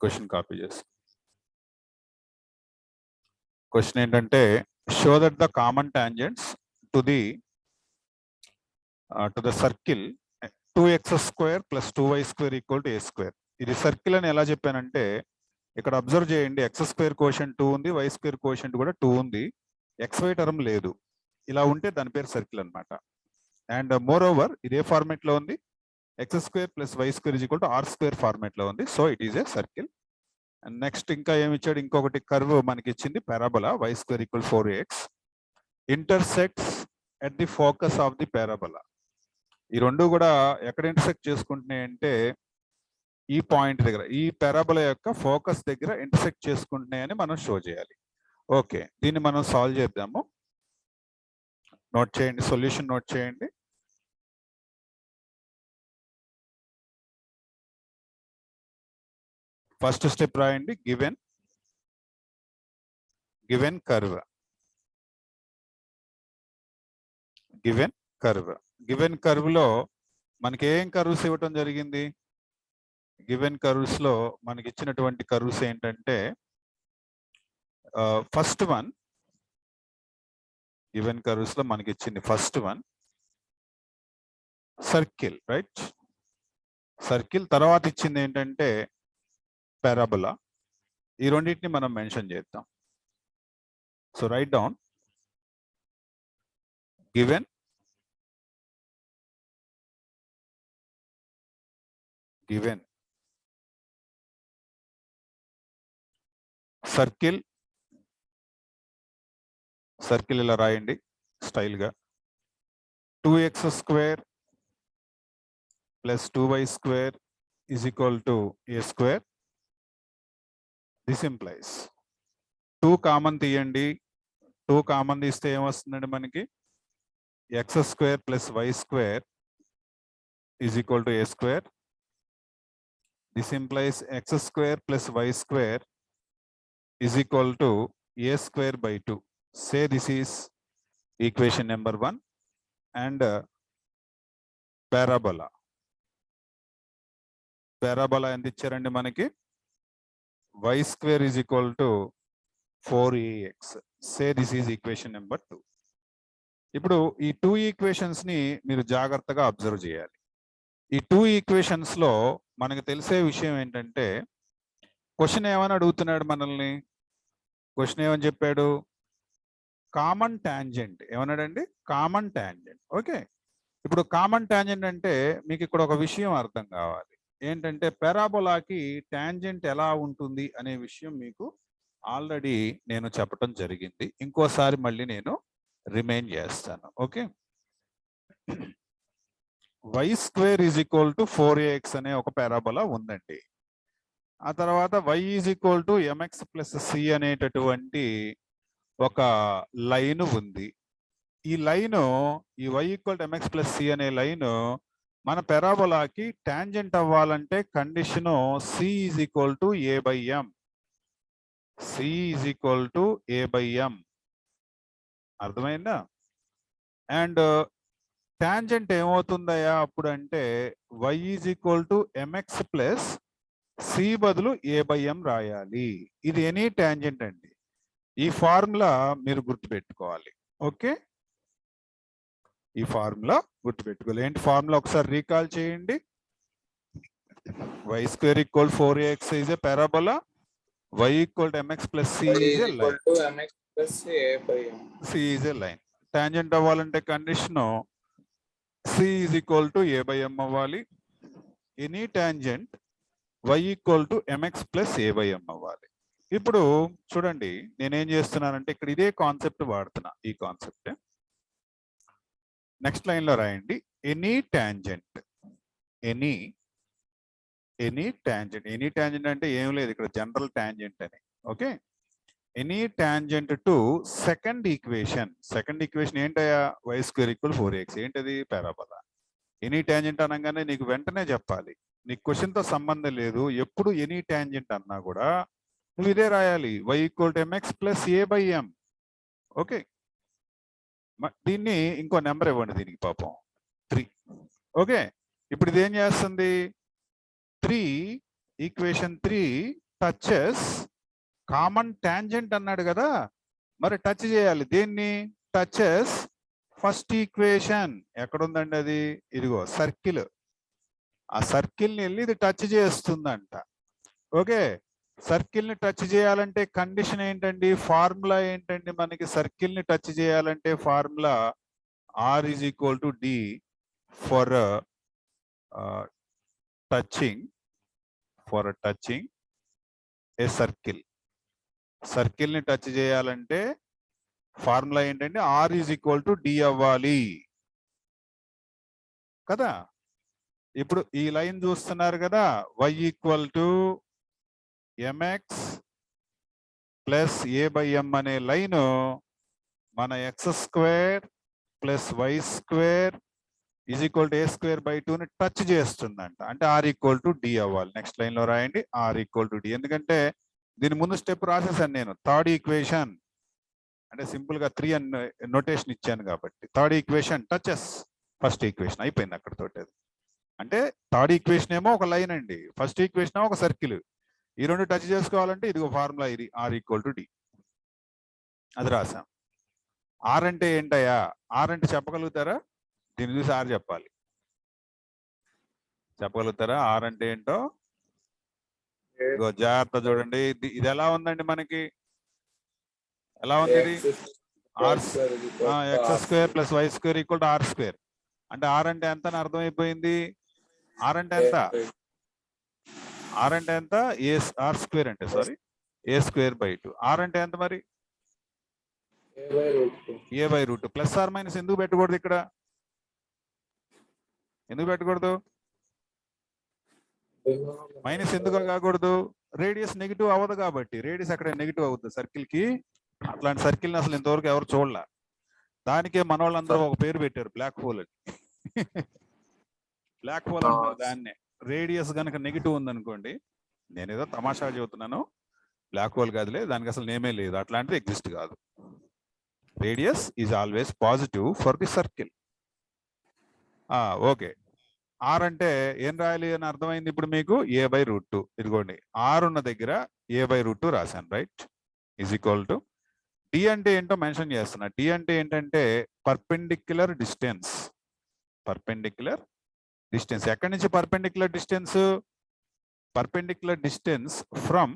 Question copy చేసి question ఏంటంటే show that the common tangents to the circle 2x² + 2y² = a². ఇది circle అని ఎలా చెప్పానంటే ఇక్కడ అబ్జర్వ్ చేయండి, x² కోషెంట్ 2 ఉంది, y² కోషెంట్ కూడా 2 ఉంది, xy టర్మ్ లేదు. ఇలా ఉంటే దాని పేరు సర్కిల్ అన్నమాట. అండ్ మోర్ ఓవర్ ఇదే ఫార్మేట్ లో ఉంది, x² + y² = r² ఫార్మేట్ లో ఉంది. So it is a circle. And next ఇంకా ఏమి ఇచ్చాడు, ఇంకొకటి కర్వ్ మనకి ఇచ్చింది, parabola y² = 4ax intersects at the focus of the parabola. ఈ రెండు కూడా ఎక్కడ ఇంటర్సెక్ట్ చేసుకుంటున్నాయి అంటే ఈ పాయింట్ దగ్గర, ఈ పారాబోలా యొక్క ఫోకస్ దగ్గర ఇంటర్సెక్ట్ చేసుకుంటున్నాయని మనం షో చేయాలి. ఓకే, దీన్ని మనం సాల్వ్ చేద్దాము. నోట్ చేయండి, సొల్యూషన్ నోట్ చేయండి. ఫస్ట్ స్టెప్ రాయండి, గివెన్ కర్వ్. గివెన్ కర్వ్ లో మనకి ఏం కర్వ్స్ ఇవ్వటం జరిగింది? గివెన్ కర్వ్స్ లో మనకి ఇచ్చినటువంటి కర్వ్స్ ఏంటంటే ఫస్ట్ వన్, గివెన్ కర్వ్స్ లో మనకి ఇచ్చింది first one circle, right? Circle. తర్వాత ఇచ్చింది ఏంటంటే పారాబోలా. ఈ రెండింటిని మనం మెన్షన్ చేద్దాం. So right down given circle ఇలా రాయండి స్టైల్ గా. 2x² + 2y² = a². This implies 2 common తీయండి. 2 కామన్ తీస్తే ఏమొస్తుందండి మనకి? x² + y² = a². This implies x² + y² = a²/2. Say this is equation number 1. And parabola ఎంత ఇచ్చారండి మనకి? y² = 4ax. Say this is equation number 2. ఇప్పుడు ఈ 2 ఈక్వేషన్స్ ని మీరు జాగ్రత్తగా అబ్జర్వ్ చేయాలి. ఈ 2 ఈక్వేషన్స్ లో మనకు తెలిసే విషయం ఏంటంటే క్వశ్చన్ ఏమని అడుగుతున్నాడు మనల్ని? క్వశ్చన్ ఏమని చెప్పాడు? Common tangent. ఏమన్నాడండి? Common tangent. ఓకే, ఇప్పుడు కామన్ టాంజెంట్ అంటే మీకు ఇక్కడ ఒక విషయం అర్థం కావాలి. ఏంటంటే పారాబోలాకి టాంజెంట్ ఎలా ఉంటుంది అనే విషయం మీకు ఆల్రెడీ నేను చెప్పడం జరిగింది. ఇంకోసారి మళ్ళీ నేను రిమైండ్ చేస్తాను. ఓకే, y² = 4ax అనే ఒక పారాబోలా ఉందండి. ఆ తర్వాత y = mx + c అనేటటువంటి ఒక లైన్ ఉంది. ఈ లైను, ఈ y = mx + c అనే లైన్ మన పారాబోలాకి టాంజెంట్ అవ్వాలంటే condition c = a/m. c = a/m. అర్థమైందా? అండ్ టాంజెంట్ ఏమవుతుందయ్యా అప్పుడు అంటే y = mx + c బదులు a/m రాయాలి. ఇది ఎనీ టాంజెంట్ అండి. ఈ ఫార్ములా మీరు గుర్తుపెట్టుకోవాలి. ఓకే, ఈ ఫార్ములా గుర్తుపెట్టుకోవాలి. ఏంటి ఫార్ములా ఒకసారి రీకాల్ చేయండి. y² = 4ax is a parabola. y = mx + c is a line. c is a line. Tangent అవ్వాలంటే కండిషన్ c = a/m అవ్వాలి. Any tangent y = mx + a/m అవ్వాలి. ఇప్పుడు చూడండి, నేనేం చేస్తున్నానంటే ఇక్కడ ఇదే కాన్సెప్ట్ వాడుతున్నా. ఈ కాన్సెప్ట్ నెక్స్ట్ లైన్ లో రాయండి. ఎనీ టాంజెంట్ అంటే ఏం లేదు, ఇక్కడ జనరల్ టాంజెంట్ అని. Okay, any tangent to second equation ఏంటయ్యా? y² = 4ax. ఏంటది? పారాబోలా. ఎనీ టాంజెంట్ అనగానే నీకు వెంటనే చెప్పాలి, నీకు క్వశ్చన్ తో సంబంధం లేదు. ఎప్పుడు ఎనీ టాంజెంట్ అన్నా కూడా నువ్వు ఇదే రాయాలి, y = mx + a/m. ఓకే, దీన్ని ఇంకో నెంబర్ ఇవ్వండి దీనికి, పాపం 3. ఓకే, ఇప్పుడు ఇది ఏం చేస్తుంది? 3 ఈక్వేషన్ 3 టచెస్ కామన్ టాంజెంట్ అన్నాడు కదా, మరి టచ్ చేయాలి దేన్ని? Touches first equation. ఎక్కడుందండి అది? ఇదిగో సర్కిల్. ఆ సర్కిల్ ని వెళ్ళి ఇది టచ్ చేస్తుందంట. ఓకే, సర్కిల్ ని టచ్ చేయాలంటే కండిషన్ ఏంటండి? ఫార్ములా ఏంటండి? మనకి సర్కిల్ ని టచ్ చేయాలంటే formula R is equal to D for touching a circle. Circle ని టచ్ చేయాలంటే ఫార్ములా ఏంటంటే R is equal to D అవ్వాలి కదా. ఇప్పుడు ఈ లైన్ చూస్తున్నారు కదా, y equal to mx plus a by m అనే లైన్ మన x square plus y square is equal to a square by 2 ని టచ్ చేస్తుందంట. అంటే R ఈక్వల్ టు D అవ్వాలి. నెక్స్ట్ లైన్ లో రాయండి R ఈక్వల్ టు D. ఎందుకంటే దీని ముందు స్టెప్ రాసేసాను నేను. థర్డ్ ఈక్వేషన్ అంటే సింపుల్ గా 3 అని నోటేషన్ ఇచ్చాను కాబట్టి third equation touches first equation. అయిపోయింది అక్కడతోటి. అది అంటే థర్డ్ ఈక్వేషన్ ఏమో ఒక లైన్ అండి, ఫస్ట్ ఈక్వేషన్ ఏమో ఒక సర్కిల్. ఈ రెండు టచ్ చేసుకోవాలంటే ఇదిగో ఫార్ములా, ఇది R ఈక్వల్ టు D. అది రాసాం. R అంటే ఏంటయ్యా? R అంటే చెప్పగలుగుతారా? దీన్ని చూసి R చెప్పాలి. చెప్పగలుగుతారా R అంటే ఏంటో? ఇదిగో జాగ్రత్త చూడండి. ఇది ఎలా ఉందండి మనకి? ఎలా ఉంది ఇది? X square plus Y square equal to R square. అంటే R అంటే ఎంత అని అర్థమైపోయింది. R అంటే ఎంత? R అంటే ఎంత? R స్క్వేర్ అంటే sorry a square by 2. R అంటే ఎంత మరి? a by root. Plus or minus ఎందుకు పెట్టకూడదు ఇక్కడ? ఎందుకు పెట్టకూడదు? మైనస్ ఎందుకు కాకూడదు? రేడియస్ నెగిటివ్ అవ్వదు కాబట్టి. రేడియస్ అక్కడ నెగిటివ్ అవుతుంది సర్కిల్ కి. అట్లాంటి సర్కిల్ అసలు ఇంతవరకు ఎవరు చూడలే. దానికే మన వాళ్ళందరూ ఒక పేరు పెట్టారు, బ్లాక్ హోల్ అని. బ్లాక్ హోల్ అంటారు దాన్నే. రేడియస్ కనుక నెగిటివ్ ఉందనుకోండి, నేనేదో తమాషా చెబుతున్నాను, బ్లాక్ హోల్ కాదులే, దానికి అసలు నేమే లేదు, అట్లాంటిది ఎగ్జిస్ట్ కాదు. Radius is always positive for the circle. Okay, R అంటే ఏం రాయాలి అని అర్థమైంది ఇప్పుడు మీకు? a by route 2. ఇదిగోండి R ఉన్న దగ్గర a బై రూట్ 2 రాశాను, right? Is equal to D అంటే ఏంటో మెన్షన్ చేస్తున్నా. D అంటే ఏంటంటే పర్పెండిక్యులర్ డిస్టెన్స్. పర్పెండిక్యులర్ డిస్టెన్స్ ఎక్కడి నుంచి perpendicular distance? Perpendicular distance from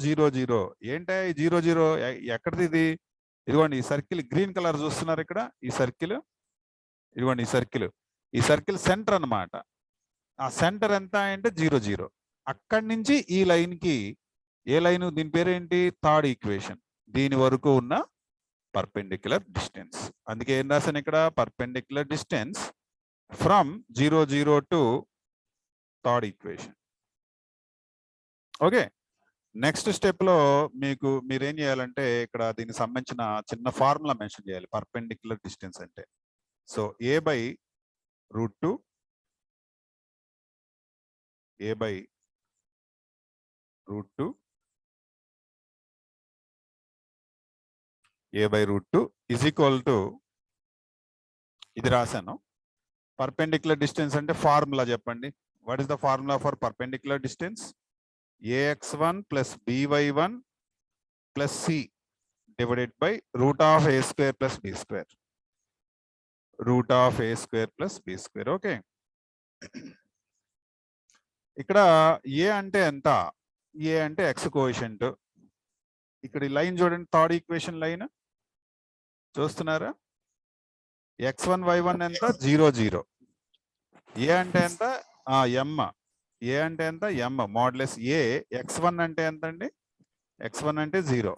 0 0. ఏంటి 0 0? ఎక్కడిది ఇది? ఇదిగోండి ఈ సర్కిల్ గ్రీన్ కలర్ చూస్తున్నారు ఇక్కడ. ఈ సర్కిల్, ఇదిగోండి ఈ సర్కిల్ సెంటర్ అన్నమాట. ఆ సెంటర్ ఎంత అంటే 0 0. అక్కడి నుంచి ఈ లైన్ కి, ఏ లైన్? దీని పేరేంటి? Third equation. దీని వరకు ఉన్న పర్పెండిక్యులర్ డిస్టెన్స్. అందుకే ఏం రాశాను ఇక్కడ? Perpendicular distance from 0 0 to third equation. Okay, next step లో మీరేం చేయాలంటే ఇక్కడ దీనికి సంబంధించిన చిన్న ఫార్ములా మెన్షన్ చేయాలి పర్పెండిక్యులర్ డిస్టెన్స్ అంటే. So a by route 2, a by route 2, a by route 2 is equal to, ఇది రాశాను. పర్పెండిక్యులర్ డిస్టెన్స్ అంటే ఫార్ములా చెప్పండి. What is the formula for perpendicular distance? ax1 plus by1 plus c divided by root of a square plus b square. Root of a square plus b square. Okay, ఇక్కడ a అంటే ఎంత? a అంటే x coefficient. ఇక్కడ ఈ line చూడండి, third equation line చూస్తున్నారా? x1 y1 ఎంత? 0 0. a అంటే ఎంత? m. a అంటే ఎంత? m modulus a. x1 అంటే ఎంత అండి? x1 అంటే 0.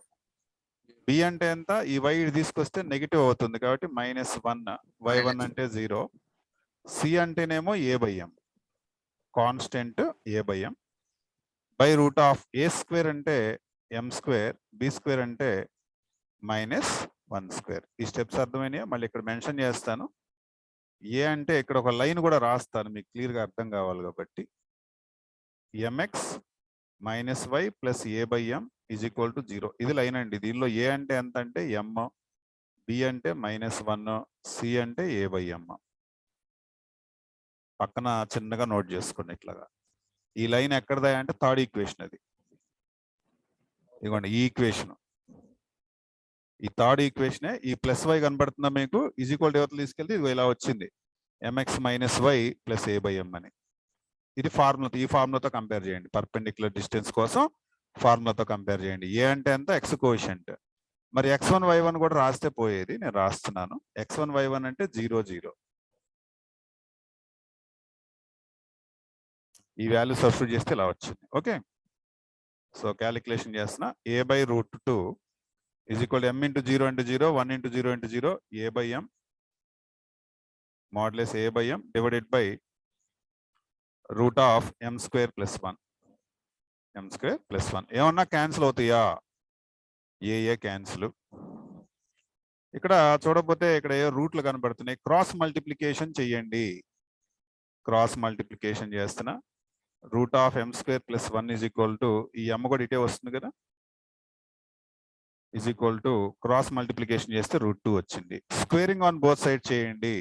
b అంటే ఎంత? ఈ y తీసుకొస్తే నెగిటివ్ అవుతుంది కాబట్టి -1. y1 అంటే 0. c అంటేనేమో a by m, constant a by m by root of a square అంటే m స్క్వేర్, b స్క్వేర్ అంటే -1 స్క్వేర్. ఈ స్టెప్స్ అర్థమైనాయా? మళ్ళీ ఇక్కడ మెన్షన్ చేస్తాను. a అంటే ఇక్కడ ఒక లైన్ కూడా రాస్తాను మీకు క్లియర్ గా అర్థం కావాలి కాబట్టి. mx minus y plus a by m is equal to 0. ఇది లైన్ అండి. దీనిలో a అంటే ఎంత అంటే m, b అంటే -1, c అంటే a బై m. పక్కన చిన్నగా నోట్ చేసుకోండి ఇట్లాగా. ఈ లైన్ ఎక్కడదా అంటే థర్డ్ ఈక్వేషన్ అది. ఇదిగోండి ఈ ఈక్వేషన్, ఈ థర్డ్ ఈక్వేషనే. ఈ ప్లస్ వై కనబడుతుందా మీకు? ఈజ్ ఈక్వల్ టు యువతలు తీసుకెళ్తే ఇది ఇలా వచ్చింది, mx minus y plus a by m అని. ఇది ఫార్ములా, ఈ ఫార్ములాతో కంపేర్ చేయండి. పర్పెండిక్యులర్ డిస్టెన్స్ కోసం ఫార్ములాతో కంపేర్ చేయండి. ఏ అంటే ఎంత? X quotient. మరి x1 y1 కూడా రాస్తే పోయేది, నేను రాస్తున్నాను. x1 y1 అంటే 0 0. ఈ వాల్యూ సబ్స్టిట్యూట్ చేస్తే ఇలా వచ్చింది. ఓకే, సో క్యాలిక్యులేషన్ చేస్తున్నా. a by route 2 is equal m into 0 into 0 1 into 0 into 0 a by m modulus a by m divided by root of m square plus 1. m square plus 1 ఏమన్నా cancel అవుతాయా? ఏ cancel. ఇక్కడ చూడకపోతే ఇక్కడ ఏ రూట్లు కనబడుతున్నాయి. Cross multiplication చెయ్యండి. Cross multiplication చేస్తున్నా. Root of m square plus 1 is equal to, ఈ m కూడా ఇటే వస్తుంది కదా, is equal to cross multiplication చేస్తే రూట్ 2 వచ్చింది. స్క్వేరింగ్ ఆన్ బోత్ సైడ్ చేయండి.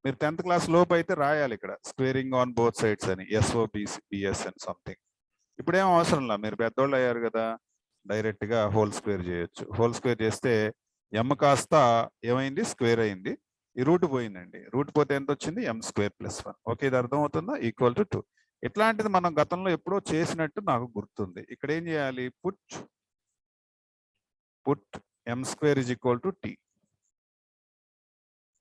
మీరు 10th క్లాస్ లోపు అయితే రాయాలి ఇక్కడ స్క్వేరింగ్ ఆన్ బోత్ సైడ్స్ అని, SOBS అని సంథింగ్. ఇప్పుడేం అవసరంలా, మీరు పెద్దోళ్ళు అయ్యారు కదా, డైరెక్ట్ గా హోల్ స్క్వేర్ చేయొచ్చు. హోల్ స్క్వేర్ చేస్తే m కాస్త ఏమైంది? స్క్వేర్ అయింది. ఈ రూట్ పోయిందండి. రూట్ పోతే ఎంత వచ్చింది? m square plus 1. ఓకే, ఇది అర్థమవుతుందా? Equal to 2. ఇట్లాంటిది మనం గతంలో ఎప్పుడో చేసినట్టు నాకు గుర్తుంది. ఇక్కడ ఏం చేయాలి? Put m square is equal to t.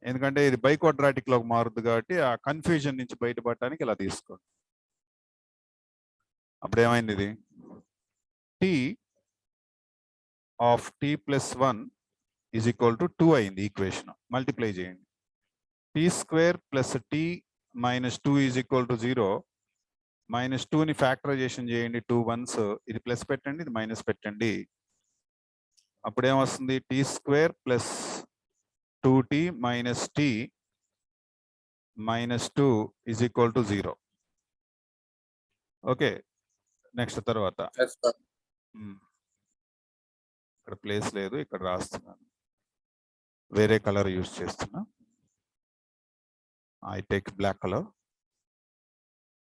ఎందుకంటే ఇది బై క్వాడ్రాటిక్ లోకి మారుద్ది కాబట్టి ఆ కన్ఫ్యూజన్ నుంచి బయటపడటానికి ఇలా తీసుకోండి. అప్పుడు ఏమైంది? ఇది t of t plus 1 is equal to 2 అయింది. ఈక్వేషన్ మల్టిప్లై చేయండి. t square plus t minus 2 is equal to 0. Minus 2ని ఫ్యాక్టరైజేషన్ చేయండి. 2 1s, ఇది ప్లస్ పెట్టండి, ఇది మైనస్ పెట్టండి. అప్పుడు ఏమొస్తుంది? t square plus 2t minus t minus 2 is equal to 0. Okay, next తర్వాత ఇక్కడ ప్లేస్ లేదు, ఇక్కడ రాస్తున్నాను, వేరే కలర్ యూజ్ చేస్తున్నా. I take black colour.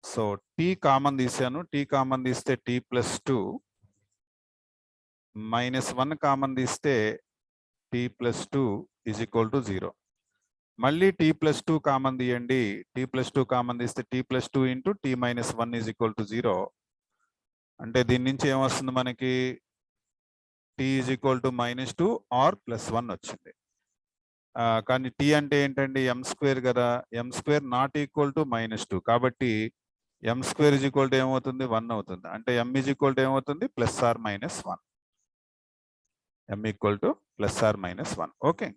So t common తీసాను. t కామన్ తీస్తే t ప్లస్ 2 మైనస్ 1 కామన్ తీస్తే t plus 2 is equal to 0. మళ్ళీ t ప్లస్ 2 కామన్ తీయండి. t ప్లస్ 2 కామన్ తీస్తే t plus 2 into t minus 1 is equal to 0. అంటే దీని నుంచి ఏమొస్తుంది మనకి? t is equal to minus 2 or plus 1 వచ్చింది. కానీ t అంటే ఏంటండి? m స్క్వేర్ కదా. m square not equal to minus 2 కాబట్టి m square is equal to ఏమవుతుంది? 1 అవుతుంది. అంటే m ఈజ్ ఈక్వల్ టు ఏమవుతుంది? Plus or minus 1. m equal to plus or minus 1. Okay,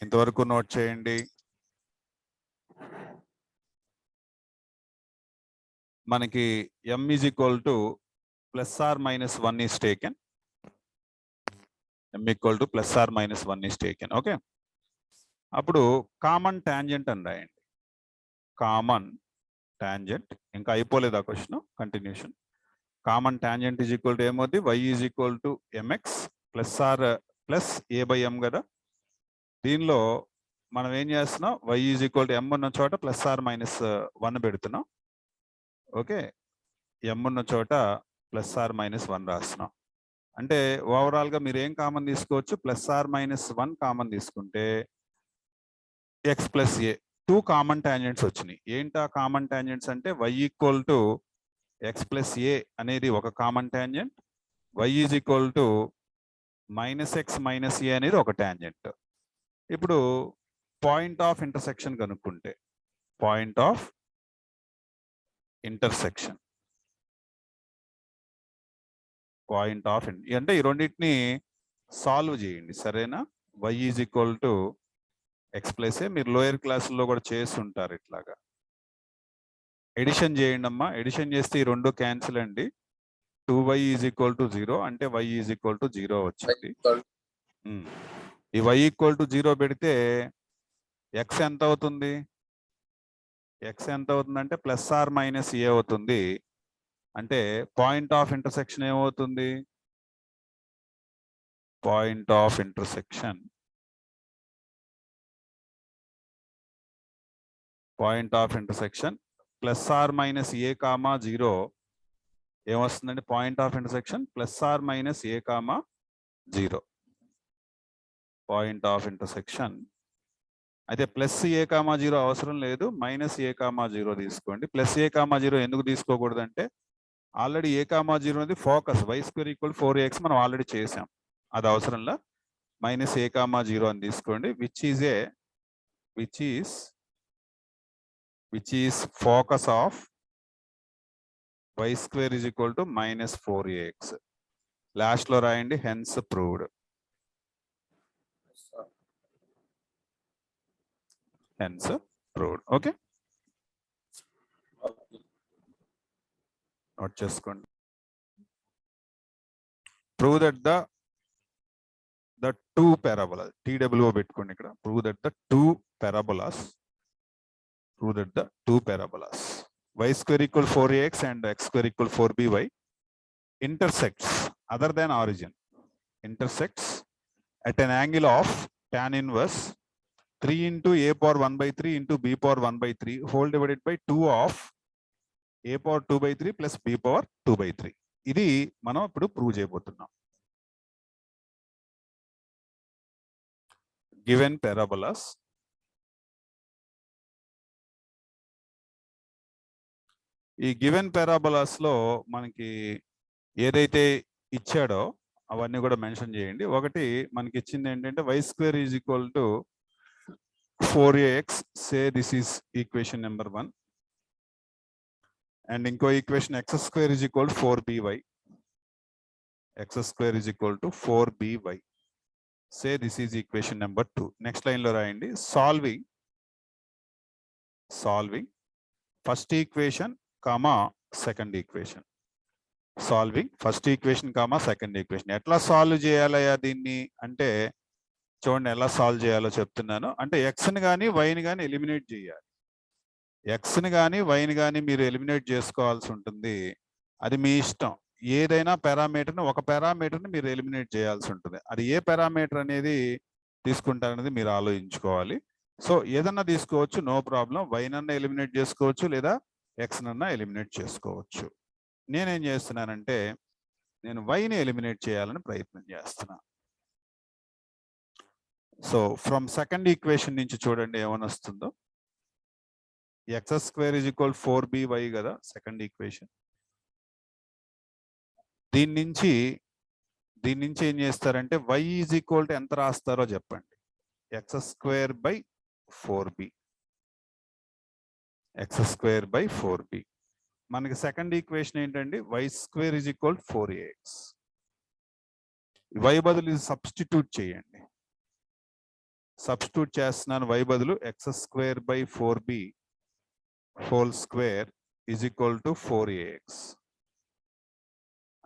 ఇంతవరకు నోట్ చేయండి. మనకి m is equal to plus or minus 1 is taken. m equal to plus or minus 1 is taken. Okay, అప్పుడు common tangent అని రాయండి. Common tangent, ఇంకా అయిపోలేదు ఆ question, continuation. Common tangent is equal to ఏమవుతుంది? y is equal to mx plus or plus a by m కదా. దీనిలో మనం ఏం చేస్తున్నాం? y is equal to m ఉన్న చోట ప్లస్ ఆర్ మైనస్ 1 పెడుతున్నాం. ఓకే, m ఉన్న చోట ప్లస్ ఆర్ మైనస్ 1 రాస్తున్నాం. అంటే ఓవరాల్ గా మీరు ఏం కామన్ తీసుకోవచ్చు? ప్లస్ ఆర్ మైనస్ 1 కామన్ తీసుకుంటే x plus a, 2 common tangents వచ్చినాయి. ఏంటా కామన్ టాంజెంట్స్ అంటే y equal to x plus a అనేది ఒక common tangent, y is equal to minus x minus a అనేది ఒక టాంజెంట్. ఇప్పుడు పాయింట్ ఆఫ్ ఇంటర్సెక్షన్ కనుక్కుంటే, point of intersection, point of అంటే ఈ రెండింటిని సాల్వ్ చేయండి. సరేనా? y is equal to x plus a, మీరు లోయర్ క్లాసుల్లో కూడా చేస్తుంటారు ఇట్లాగా. ఎడిషన్ చేయండి అమ్మా. ఎడిషన్ చేస్తే ఈ రెండు క్యాన్సిల్ అండి. 2y ఈజ్ ఈక్వల్ టు 0 అంటే y ఈజ్ ఈక్వల్ టు 0 వచ్చింది. ఈ y ఈక్వల్ టు 0 పెడితే x ఎంత అవుతుంది? x ఎంత అవుతుంది అంటే ప్లస్ ఆర్ మైనస్ ఏ అవుతుంది. అంటే పాయింట్ ఆఫ్ ఇంటర్సెక్షన్ ఏమవుతుంది? Point of intersection point of intersection plus or minus a comma 0 ఏమొస్తుందండి? Point of intersection plus or minus a comma 0. Point of intersection అయితే ప్లస్ ఏ కామా 0 అవసరం లేదు, minus a comma 0 తీసుకోండి. Plus a comma 0 ఎందుకు తీసుకోకూడదు అంటే already ఏ comma 0 అనేది focus why square equal 4ax మనం ఆల్రెడీ చేసాం, అది అవసరంలా. మైనస్ ఏ కామా 0 అని తీసుకోండి, which is focus of y square is equal to minus 4ax. Last లో రాయండి hence proved. Hence proved. Okay, note చేసుకోండి. Prove that the two parabolas, TWO పెట్టుకోండి ఇక్కడ. Prove that the two parabolas y square equal 4ax and x square equal 4by intersects other than origin, intersects at an angle of tan inverse 3 into a power 1 by 3 into b power 1 by 3 whole divided by 2 of a power 2 by 3 plus b power 2 by 3. ఇది మనం ఇప్పుడు prove చేయబోతున్నాం. Given parabolas, ఈ given parabolas లో మనకి ఏదైతే ఇచ్చాడో అవన్నీ కూడా మెన్షన్ చేయండి. ఒకటి మనకి ఇచ్చింది ఏంటంటే y square is equal to 4ax, say this is equation number 1, and ఇంకో equation x square is equal to 4by, x square is equal to 4by, say this is equation number 2. Next line లో రాయండి solving first equation comma second equation. Solving first equation comma second equation. ఎట్లా solve చేయాలయ్యా దీన్ని అంటే చూడండి, ఎలా solve చేయాలో చెప్తున్నాను. అంటే ఎక్స్ని కానీ వైని కానీ ఎలిమినేట్ చేయాలి. ఎక్స్ని కానీ వైని కానీ మీరు ఎలిమినేట్ చేసుకోవాల్సి ఉంటుంది. అది మీ ఇష్టం. ఏదైనా పారామీటర్ని, ఒక పారామీటర్ని మీరు ఎలిమినేట్ చేయాల్సి ఉంటుంది. అది ఏ పారామీటర్ అనేది తీసుకుంటారనేది మీరు ఆలోచించుకోవాలి. సో ఏదన్నా తీసుకోవచ్చు, నో ప్రాబ్లం. వైనన్నా ఎలిమినేట్ చేసుకోవచ్చు, లేదా ఎక్స్ నన్నా ఎలిమినేట్ చేసుకోవచ్చు. నేనేం చేస్తున్నానంటే నేను వైని ఎలిమినేట్ చేయాలని ప్రయత్నం చేస్తున్నా. సో ఫ్రమ్ సెకండ్ ఈక్వేషన్ నుంచి చూడండి ఏమని వస్తుందో. X square is equal 4by కదా సెకండ్ ఈక్వేషన్. దీని నుంచి ఏం చేస్తారంటే y ఈజ్ ఈక్వల్ టు ఎంత రాస్తారో చెప్పండి. X square by 4b, X square by 4b. మనకి సెకండ్ ఈక్వేషన్ ఏంటండి? y square is equal 4ax. y బదులు సబ్స్టిట్యూట్ చేయండి. సబ్స్టిట్యూట్ చేస్తున్నాను. y బదులు X square by 4b whole square is equal to 4ax.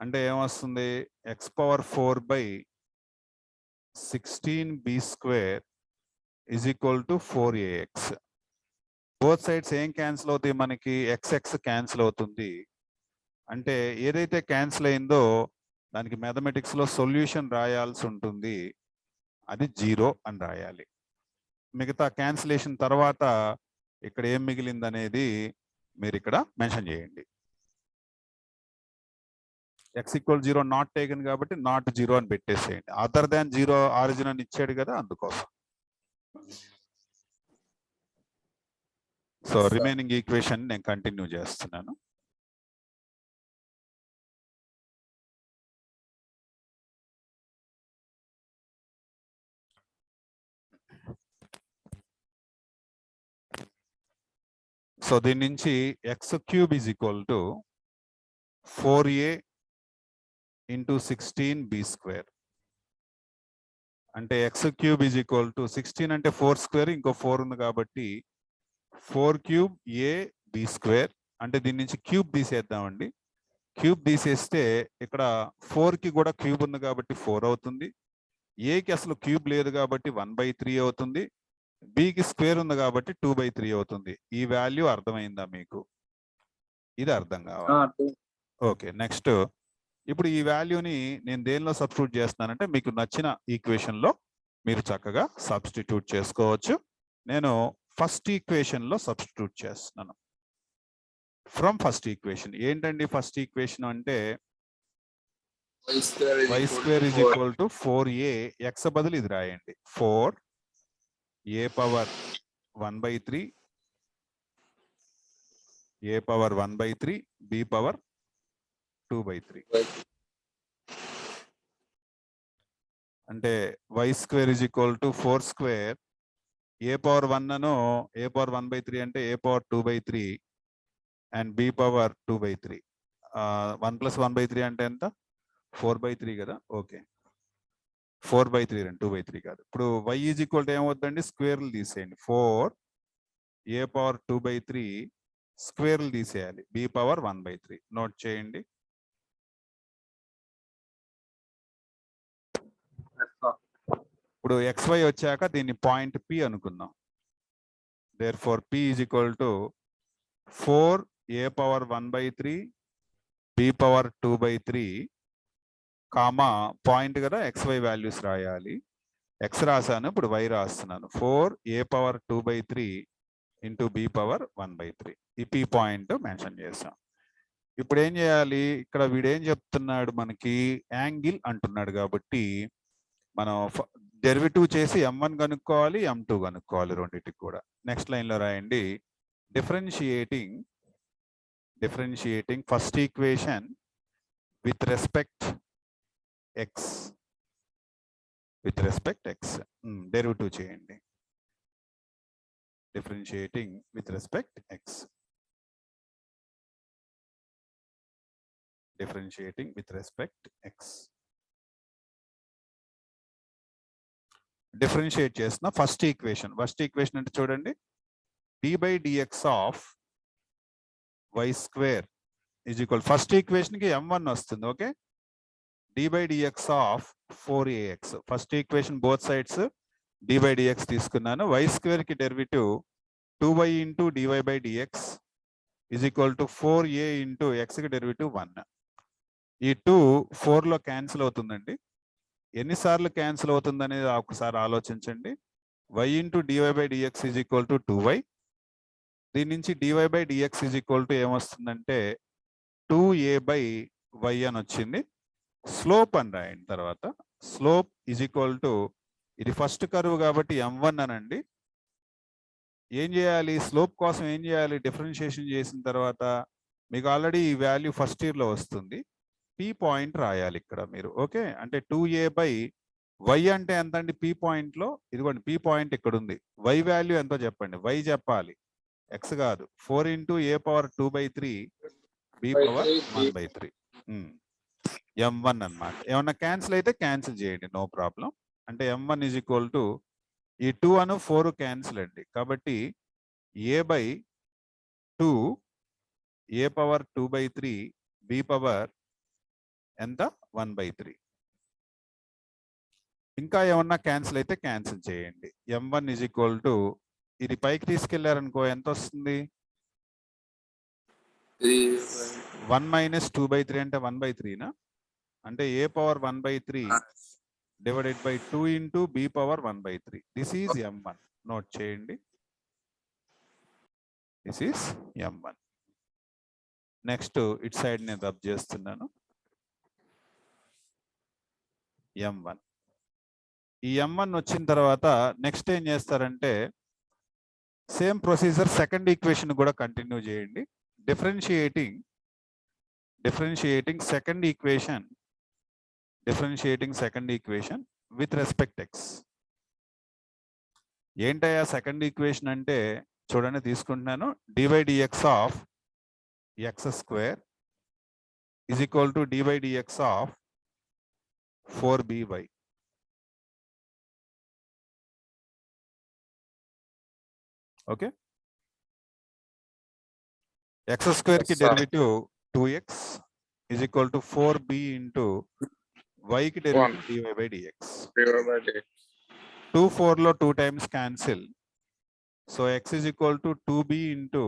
అంటే ఏమొస్తుంది? X power 4/16b square is equal to 4ax. Both sides ఏం cancel అవుతాయి మనకి? ఎక్స్ క్యాన్సిల్ అవుతుంది. అంటే ఏదైతే క్యాన్సిల్ అయిందో దానికి మ్యాథమెటిక్స్ లో సొల్యూషన్ రాయాల్సి ఉంటుంది. అది 0 అని రాయాలి. మిగతా క్యాన్సిలేషన్ తర్వాత ఇక్కడ ఏం మిగిలింది అనేది మీరు ఇక్కడ మెన్షన్ చేయండి. ఎక్స్ ఈక్వల్ 0 నాట్ టేకెన్ కాబట్టి నాట్ 0 అని పెట్టేసేయండి. అదర్ దాన్ 0 ఆరిజిన్ అని ఇచ్చాడు కదా, అందుకోసం. సో రిమైనింగ్ ఈక్వేషన్ నేను కంటిన్యూ చేస్తున్నాను. సో దీని నుంచి x cube is equal to 4a into 16b square. అంటే x cube is equal to 16 అంటే 4 స్క్వేర్, ఇంకో 4 ఉంది కాబట్టి 4 క్యూబ్ a b స్క్వేర్. అంటే దీని నుంచి క్యూబ్ తీసేద్దామండి. క్యూబ్ తీసేస్తే ఇక్కడ 4కి కూడా క్యూబ్ ఉంది కాబట్టి 4 అవుతుంది. ఏకి అసలు క్యూబ్ లేదు కాబట్టి 1/3 అవుతుంది. బికి స్క్వేర్ ఉంది కాబట్టి 2/3 అవుతుంది. ఈ వాల్యూ అర్థమైందా మీకు? ఇది అర్థం కావాలి. ఓకే, నెక్స్ట్ ఇప్పుడు ఈ వాల్యూని నేను దేనిలో సబ్స్టిట్యూట్ చేస్తున్నానంటే మీకు నచ్చిన ఈక్వేషన్ లో మీరు చక్కగా సబ్స్టిట్యూట్ చేసుకోవచ్చు. నేను ఫస్ట్ ఈక్వేషన్ లో సబ్స్టిట్యూట్ చేస్తున్నాను. ఫ్రమ్ ఫస్ట్ ఈక్వేషన్ ఏంటండి ఫస్ట్ ఈక్వేషన్ అంటే y square is equal to 4a, x బదులు ఇది రాయండి 4a power 1/3 a power 1/3 b power 2/3 అంటే y square is equal to 4 square a power 1 Anu a power 1/3 అంటే a power 2/3 and b power 2/3 1 plus 1/3 అంటే ఎంత 4/3 కదా. Okay 4/3 అండి 2/3 కాదు. ఇప్పుడు y ఈజ్ ఈక్వల్ టు ఏమవుతుందండి స్క్వేర్లు తీసేయండి 4 a పవర్ 2/3 స్క్వేర్లు తీసేయాలి b పవర్ 1/3 నోట్ చేయండి. ఇప్పుడు xy వచ్చాక దీన్ని పాయింట్ p అనుకుందాం. Therefore p is equal to 4 a power 1/3 b power 2/3 comma point కదా xy వాల్యూస్ రాయాలి. x రాశాను ఇప్పుడు y రాస్తున్నాను 4 a power 2/3 into b power 1/3 ఈ p పాయింట్ మెన్షన్ చేసాం. ఇప్పుడు ఏం చేయాలి ఇక్కడ వీడేం చెప్తున్నాడు మనకి యాంగిల్ అంటున్నాడు కాబట్టి మనం డెరివేటివ్ చేసి m1 కనుక్కోవాలి m2 కనుక్కోవాలి రెండింటికి కూడా. నెక్స్ట్ లైన్ లో రాయండి differentiating first equation with respect x derivative చేయండి. Differentiating with respect x differentiating with respect x differentiate చేసిన ఫస్ట్ ఈక్వేషన్ అంటే చూడండి d/dx of y square is equal first equation కి m1 వస్తుంది. Okay d/dx of 4ax first equation both sides d/dx తీసుకున్నాను. y square కి derivative 2y into dy/dx is equal to 4a into x కి derivative 1. ఈ 2 4 లో cancel అవుతుందండి. ఎన్నిసార్లు cancel అవుతుంది అనేది ఒకసారి ఆలోచించండి. y into dy/dx is equal to 2y. దీని నుంచి dy/dx ఈజ్ ఈక్వల్ టు ఏమొస్తుందంటే 2a/y అని వచ్చింది. స్లోప్ అని రాయండి. తర్వాత స్లోప్ ఈజ్ ఈక్వల్ టు ఇది ఫస్ట్ కర్వ్ కాబట్టి m1 అనండి. ఏం చేయాలి స్లోప్ కోసం ఏం చేయాలి డిఫరెన్షియేషన్ చేసిన తర్వాత మీకు ఆల్రెడీ ఈ వాల్యూ ఫస్ట్ ఇయర్ లో వస్తుంది. p పాయింట్ రాయాలి ఇక్కడ మీరు. ఓకే అంటే 2a/y అంటే ఎంత అండి p పాయింట్ లో ఇదిగోండి p పాయింట్ ఇక్కడ ఉంది. y వాల్యూ ఎంతో చెప్పండి y చెప్పాలి x కాదు. 4 into a power 2/3 b power 1/3 m1 అన్నమాట. ఏమన్నా క్యాన్సిల్ అయితే క్యాన్సిల్ చేయండి నో ప్రాబ్లం. అంటే m1 ఈజ్ ఈక్వల్ టు ఈ 2 అను 4 క్యాన్సిల్ అండి కాబట్టి a/2 a power 2/3 b power ఎంత 1/3. ఇంకా ఏమన్నా క్యాన్సిల్ అయితే క్యాన్సిల్ చేయండి. m1 ఈజ్ ఈక్వల్ టు ఇది పైకి తీసుకెళ్లారనుకో ఎంత వస్తుంది 1 మైనస్ 2/3 అంటే 1/3 అంటే a power 1/3 divided by 2 into b power 1/3. This is m1 note చేయండి. This is m1. Next it side నేను రబ్ చేస్తున్నాను m1. ఈ m1 వచ్చిన తర్వాత నెక్స్ట్ ఏం చేస్తారంటే సేమ్ ప్రొసీజర్ సెకండ్ ఈక్వేషన్ కూడా కంటిన్యూ చేయండి. Differentiating second equation with respect x. ఏంటయ్యా సెకండ్ ఈక్వేషన్ అంటే చూడండి తీసుకుంటున్నాను d/dx of x square is equal to d/dx of 4by. Okay x square కి derivative 2x is equal to 4b into y కి derivative dy/dx. 2 4 లో 2 times cancel. So x is equal to 2b into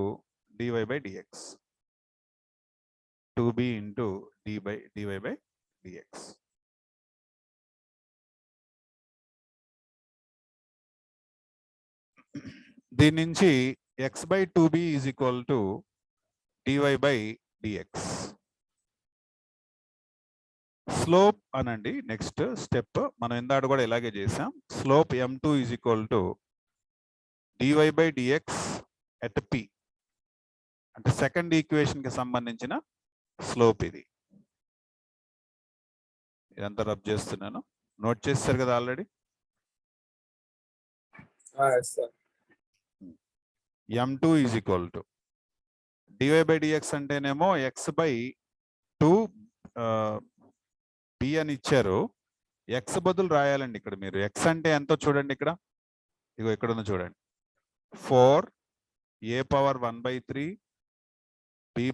dy/dx. 2b into dy/dx. దీని నుంచి x/2b is equal to dy/dx. Slope అనండి next step. మనం ఇందాక కూడా ఇలాగే చేసాం. Slope m2 is equal to dy/dx at p. అంటే సెకండ్ ఈక్వేషన్ కి సంబంధించిన స్లోప్ ఇది. ఇదంతా రబ్ చేస్తున్నాను. నోట్ చేస్తారు కదా already. m2 is equal to dy/dx అంటేనేమో x/2 b అని ఇచ్చారు. x బదులు రాయాలండి ఇక్కడ మీరు. x అంటే ఎంతో చూడండి ఇక్కడ. ఇగో ఇక్కడ ఉంది చూడండి. 4a⁴ 1/3 b⁴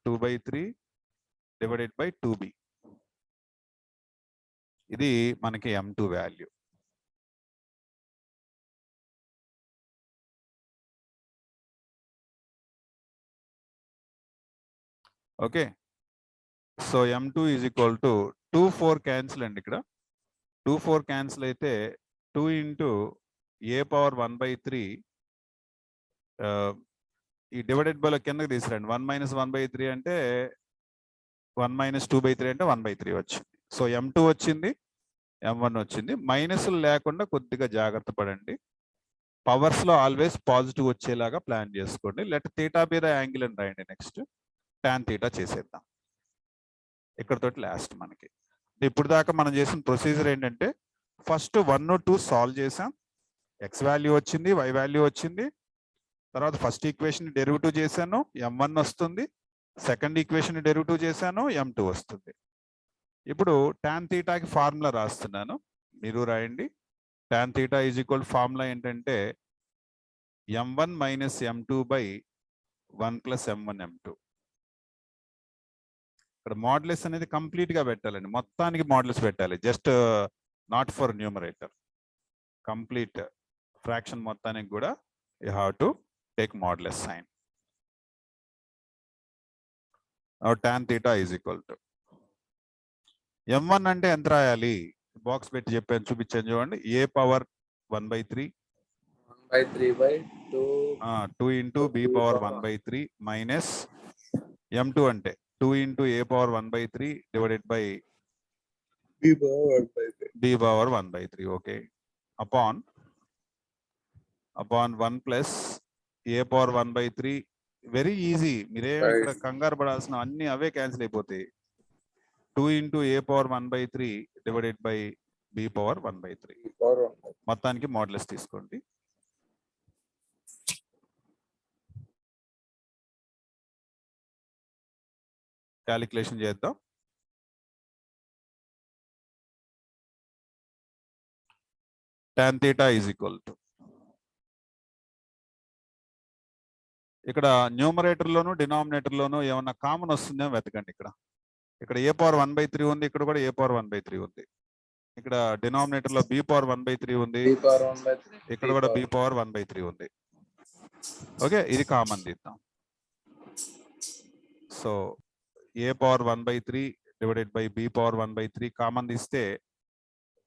2/3 divided by 2b. ఇది మనకి m2 value. Okay. So m2 is equal to 2 4 cancel అండి ఇక్కడ. 2 4 క్యాన్సిల్ అయితే 2 ఇంటూ a⁴ 1/3 ఈ డివైడెడ్ బై కిందకి తీసుకురండి. 1 - 1/3 అంటే 1 - 2/3 అంటే 1/3 వచ్చింది. సో m2 వచ్చింది, m1 వచ్చింది. మైనస్లు లేకుండా కొద్దిగా జాగ్రత్త పడండి. పవర్స్ లో ఆల్వేస్ పాజిటివ్ వచ్చేలాగా ప్లాన్ చేసుకోండి. Let theta be the angle అని రాయండి. నెక్స్ట్ tan θ చేసేద్దాం. ఇక్కడతో లాస్ట్ మనకి. ఇప్పుడు దాకా మనం చేసిన ప్రొసీజర్ ఏంటంటే ఫస్ట్ 1 2 సాల్వ్ చేసాం. x వాల్యూ వచ్చింది, y వాల్యూ వచ్చింది. తర్వాత ఫస్ట్ ఈక్వేషన్ డెరివేటివ్ చేశాను, m1 వస్తుంది. సెకండ్ ఈక్వేషన్ డెరివేటివ్ చేశాను, m2 వస్తుంది. ఇప్పుడు tan θకి ఫార్ములా రాస్తున్నాను, మీరు రాయండి. tan θ ఈజ్ ఈక్వల్ ఫార్ములా ఏంటంటే m1 - m2 by 1 + m1 m2. ఇక్కడ మోడ్యులస్ అనేది కంప్లీట్ గా పెట్టాలండి. మొత్తానికి మోడ్యులస్ పెట్టాలి. Just not for numerator. Complete fraction మొత్తానికి కూడా you have to take modulus sign. tan θ is equal to m1 అంటే ఎంత రాయాలి? బాక్స్ పెట్టి చెప్పాను, చూపించాను చూడండి. a⁴ 1/3 2 into b⁴ 1/3 minus m2 అంటే 2 into a⁴ 1/3 divided by b⁴ 1/3. Okay. Upon 1 plus a⁴ 1/3. Very easy. మీరేం ఇక్కడ కంగారు పడాల్సిన, అన్ని అవే క్యాన్సిల్ అయిపోతాయి. 2 into a⁴ 1/3 divided by b⁴ 1/3. మొత్తానికి మోడ్యులస్ తీసుకోండి. క్యాలిక్యులేషన్ చేద్దాం. tan θ ఈజ్ ఈక్వల్ టు ఇక్కడ న్యూమరేటర్ లోను డినామినేటర్ లోను ఏమన్నా కామన్ వస్తుందేమో వెతకండి. ఇక్కడ a⁴ 1/3 ఉంది, ఇక్కడ కూడా a⁴ 1/3 ఉంది. ఇక్కడ డినామినేటర్ లో b⁴ 1/3 ఉంది, ఇక్కడ కూడా b⁴ 1/3 ఉంది. ఓకే, ఇది కామన్ తీద్దాం. So a⁴ 1/3 divided by b⁴ 1/3 common తీస్తే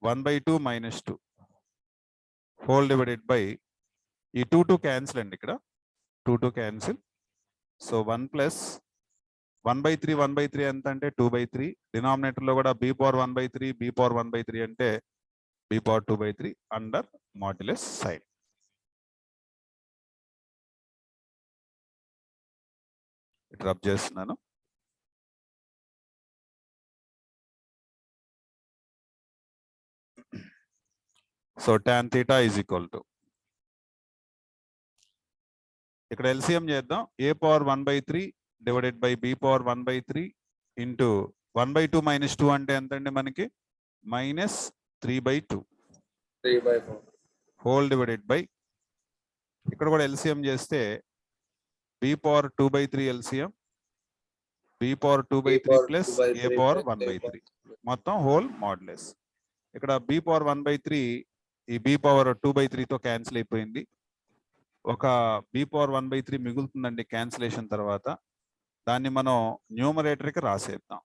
1/2 - 2 హోల్ డివైడెడ్ బై ఈ 2 2 క్యాన్సిల్ అండి. ఇక్కడ 2 2 క్యాన్సిల్. సో 1 ప్లస్ 1/3 1/3 ఎంత అంటే 2/3. డినామినేటర్ లో కూడా b⁴ 1/3 b⁴ 1/3 అంటే b⁴ 2/3 under modulus sign. Rub చేస్తున్నాను. So tan θ is equal to ఇక్కడ ఎల్సిఎం చేద్దాం. a⁴ 1/3 divided by b⁴ 1/3 into 1/2 - 2 అంటే ఎంత అండి మనకి? -3/2 హోల్ డివైడెడ్ బై ఇక్కడ కూడా ఎల్సిఎం చేస్తే b⁴ 2/3 LCM b⁴ 2/3 plus a⁴ 1/3 మొత్తం హోల్ మాడ్యులస్. ఇక్కడ b⁴ 1/3 ఈ b⁴ 2/3 తో క్యాన్సిల్ అయిపోయింది. ఒక b⁴ 1/3 మిగులుతుందండి క్యాన్సిలేషన్ తర్వాత. దాన్ని మనం న్యూమరేటర్కి రాసేద్దాం.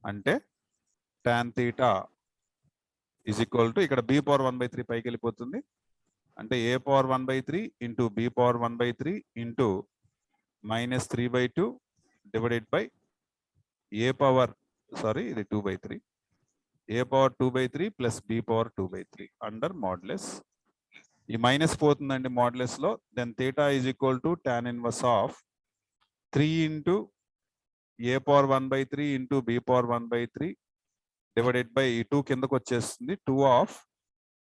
అంటే tan θ ఈజ్ ఈక్వల్ టు ఇక్కడ బి పవర్ 1/3 పైకి వెళ్ళిపోతుంది. అంటే A power 1/3 into B power 1/3 into -3/2 divided by A power ఇది 2/3 A power 2/3 plus B power 2/3 under modulus. ఈ మైనస్ పోతుందండి మాడ్యులస్ లో. Then theta is equal to tan inverse of 3 into A power 1/3 into B power 1/3 divided by ఈ 2 కిందకు వచ్చేస్తుంది 2 of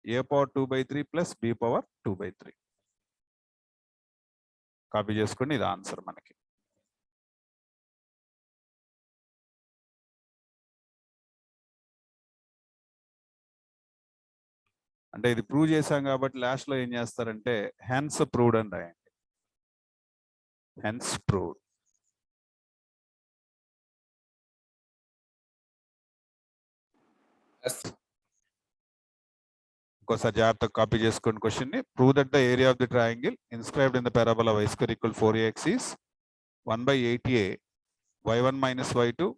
A power 2/3 plus B power 2/3. Copy చేసుకోండి, ఇది answer మనకి. అంటే ఇది ప్రూవ్ చేశాం కాబట్టి లాస్ట్ లో ఏం చేస్తారంటే హెన్స్ ప్రూవ్డ్ అని రాయండి. Hence proved. ఇంకోసారి జాగ్రత్తగా కాపీ చేసుకోండి క్వశ్చన్ ని. Prove that the area of the triangle inscribed in the parabola y square equal 4ax is 1/8a y1 minus y2